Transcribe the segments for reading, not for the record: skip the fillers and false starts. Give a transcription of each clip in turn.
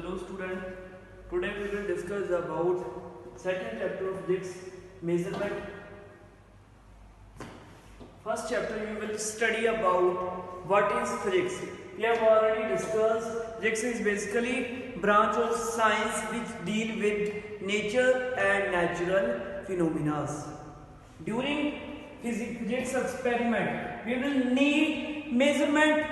Hello student, today we will discuss about second chapter of physics, measurement. First chapter we will study about what is physics. We have already discussed physics is basically branch of science which deal with nature and natural phenomena. During physics experiment we will need measurement.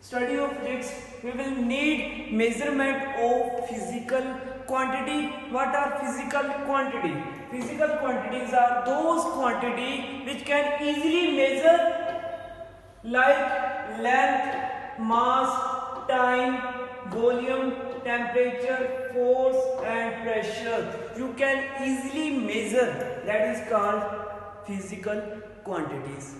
Study of physics, we will need measurement of physical quantity. What are physical quantity? Physical quantities are those quantity which can easily measure, like length, mass, time, volume, temperature, force and pressure. You can easily measure. That is called physical quantities.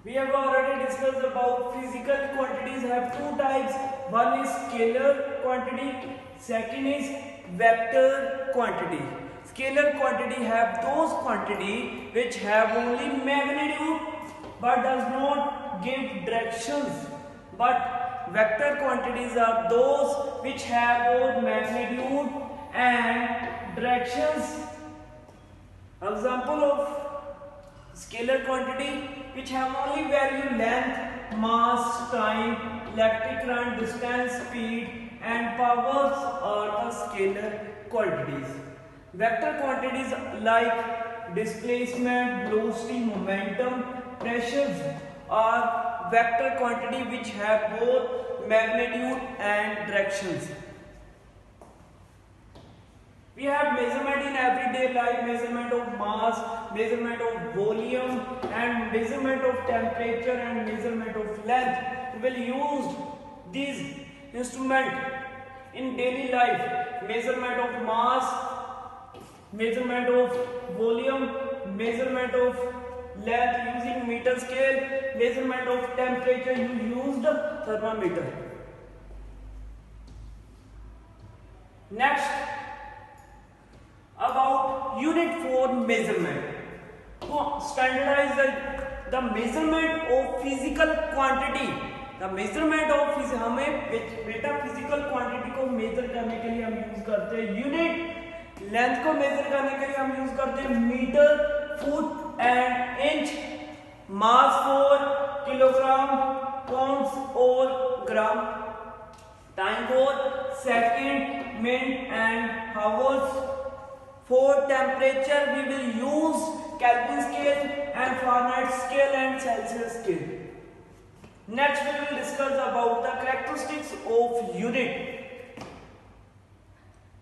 We have already discussed about physical quantities have two types. One is scalar quantity, second is vector quantity. Scalar quantity have those quantity which have only magnitude but does not give directions. But vector quantities are those which have both magnitude and directions. Example of scalar quantity which have only value length, mass, time, electric current, distance, speed and powers are the scalar quantities. Vector quantities like displacement, velocity, momentum, pressures are vector quantity which have both magnitude and directions. We have measurement in everyday life, measurement of mass, measurement of volume and measurement of temperature and measurement of length. We will use these instruments in daily life. Measurement of mass, measurement of volume, measurement of length using meter scale, measurement of temperature you used thermometer. Next, about unit for measurement. To standardize the measurement of physical quantity. The measurement of हमें बेटा physical quantity को measure करने के लिए हम use करते हैं unit, length को मेजर करने के लिए हम यूज करते हैं metre, foot and inch, mass for kilogram, pounds और gram, time for second, minute and hours. For temperature, we will use Kelvin scale and Fahrenheit scale and Celsius scale. Next, we will discuss about the characteristics of unit.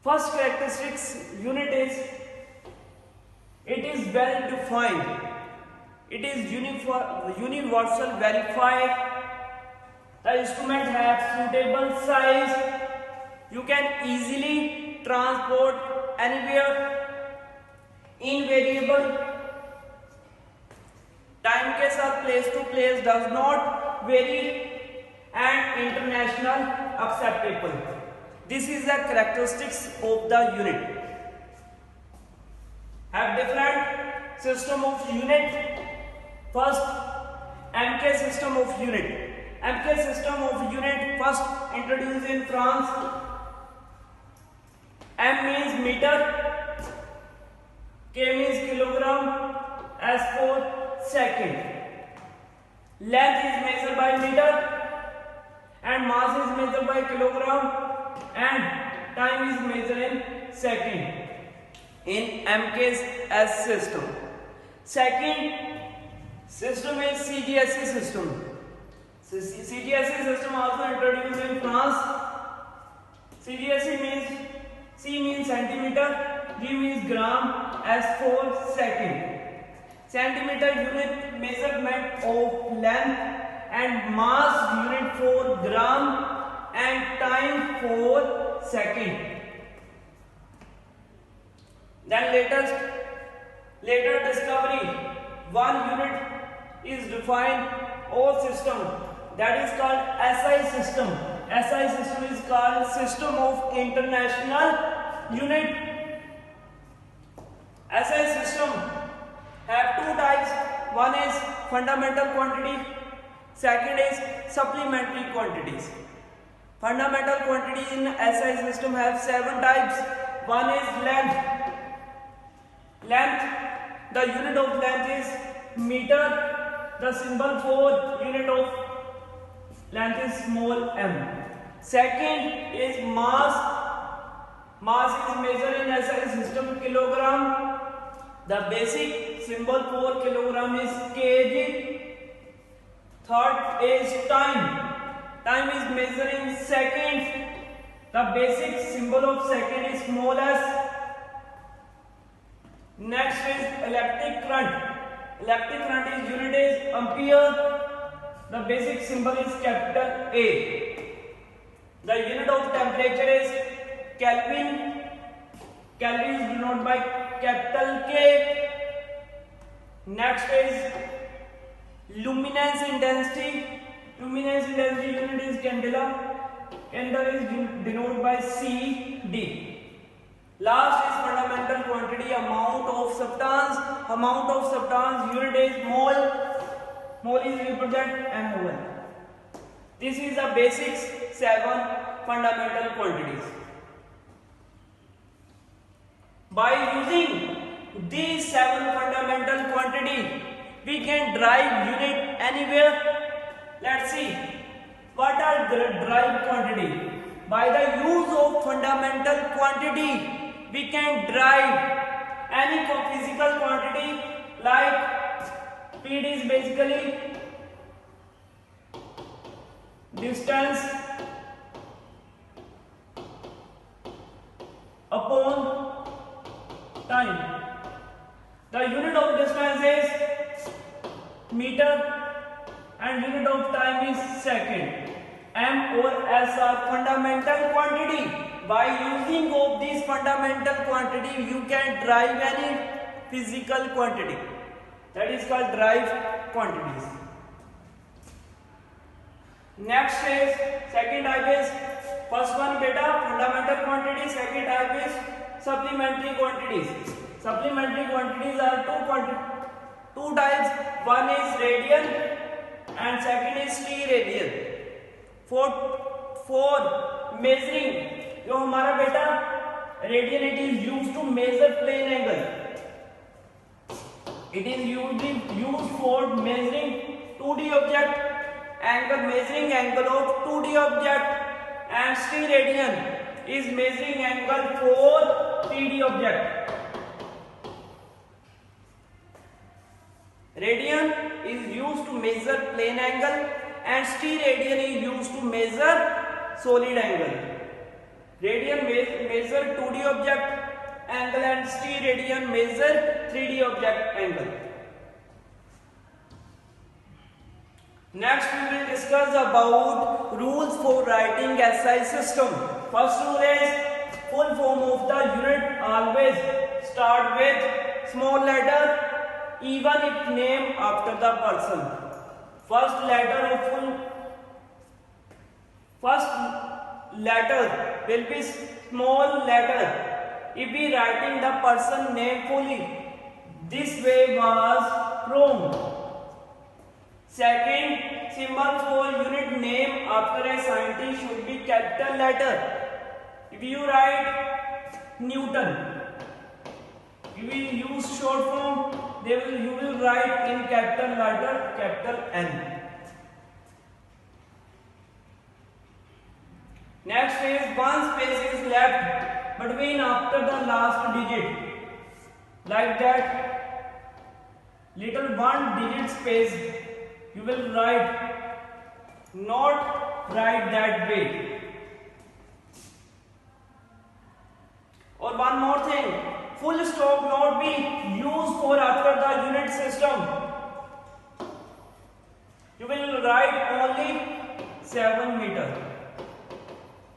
First characteristics unit is it is well defined. It is universal verified. The instrument has suitable size. You can easily transport anywhere. Invariable, time के साथ place to place does not vary and international acceptable. This is the characteristics of the unit. Have different system of unit. First, MK system of unit. MK system of unit first introduced in France. M means meter, K means kilogram, S for second. Length is measured by meter and mass is measured by kilogram and time is measured in second in MK's S system. Second system is CGSE system. CGSE system also introduced in France. CGSE means C means centimeter, G means gram, S for second. Centimeter unit measurement of length and mass unit for gram and time for second. Then later discovery, one unit is defined all system, that is called SI system. SI system is called system of international unit. SI system have two types. One is fundamental quantity, second is supplementary quantities. Fundamental quantities in SI system have 7 types. One is length. Length, the unit of length is meter. The symbol for unit of length is small m. Second is mass. Mass is measured in SI system kilogram. The basic symbol for kilogram is kg. Third is time. Time is measured in seconds. The basic symbol of second is small s. Next is electric current. Electric current is unit is ampere. The basic symbol is capital A. The unit of temperature is Kelvin. Kelvin is denoted by capital K. Next is luminance intensity. Luminance intensity unit is candela. Candela is denoted by CD. Last is fundamental quantity, amount of substance. Amount of substance unit is mole. Mole is represent mol. This is the basics 7 fundamental quantities. By using these 7 fundamental quantity, we can derive unit anywhere. Let's see what are the derived quantity. By the use of fundamental quantity, we can derive any physical quantity like speed is basically distance upon time. The unit of distance is meter and unit of time is second. M or S are fundamental quantity. By using of this fundamental quantity, you can derive any physical quantity. That is called derived quantities. Next is second type is first one beta fundamental quantity. Second type is supplementary quantities. Supplementary quantities are two types. One is radian and second is steradian. For measuring, जो हमारा बेटा radian, it is used to measure plane angle. It is used for measuring 2D object angle, measuring angle of 2D object, and steradian is measuring angle for 3D object. Radian is used to measure plane angle and steradian is used to measure solid angle. Radian measure 2D object angle and steradian measure 3D object angle. Next we will discuss about rules for writing SI system. First rule is full form of the unit always start with small letter even if name after the person. First letter will be small letter if we writing the person name fully. This way was wrong. Second, symbol for unit name after a scientist should be capital letter. If you write Newton, you will use short form. You will write in capital letter, capital N. Next is one space is left between after the last digit. Like that, little one digit space you will write, not write that way. Or one more thing, full stop not be used for after the unit system. You will write only 7 meter.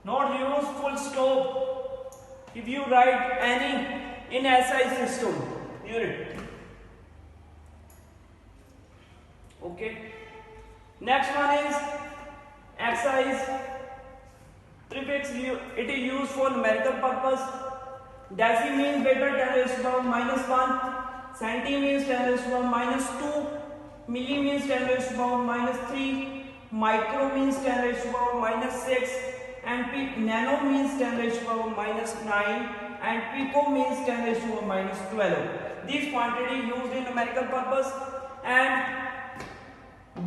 Not use full stop if you write any in SI system unit. Okay. Next one is exercise. Prefix, it is used for numerical purpose. Deci means beta 10 raised to power -1. Centi means 10 raised to power -2. Milli means 10 raised to power -3. Micro means 10 raised to power -6. and nano means 10 raised to power minus 9 and pico means 10 raised to power minus 12. These quantity used in numerical purpose, and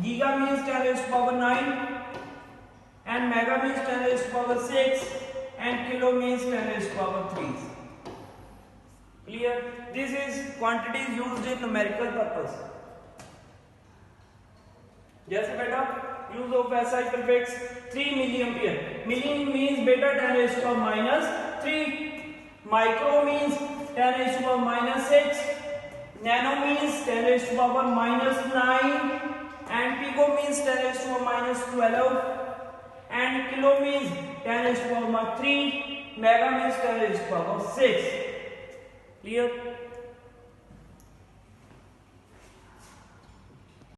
giga means 10 raised to power 9 and mega means 10 raised to power 6 and kilo means 10 raised to power 3. Clear? This is quantities used in numerical purpose. जैसे बेटा use of SI prefix 3 milliampere. Milli means beta 10 raised to power minus 3. Micro means 10 raised to power minus 6. Nano means 10 raised to power minus 9. And pico means 10 raised to power minus 12. And kilo means 10 raised to power 3. Mega means 10 raised to power 6. Clear?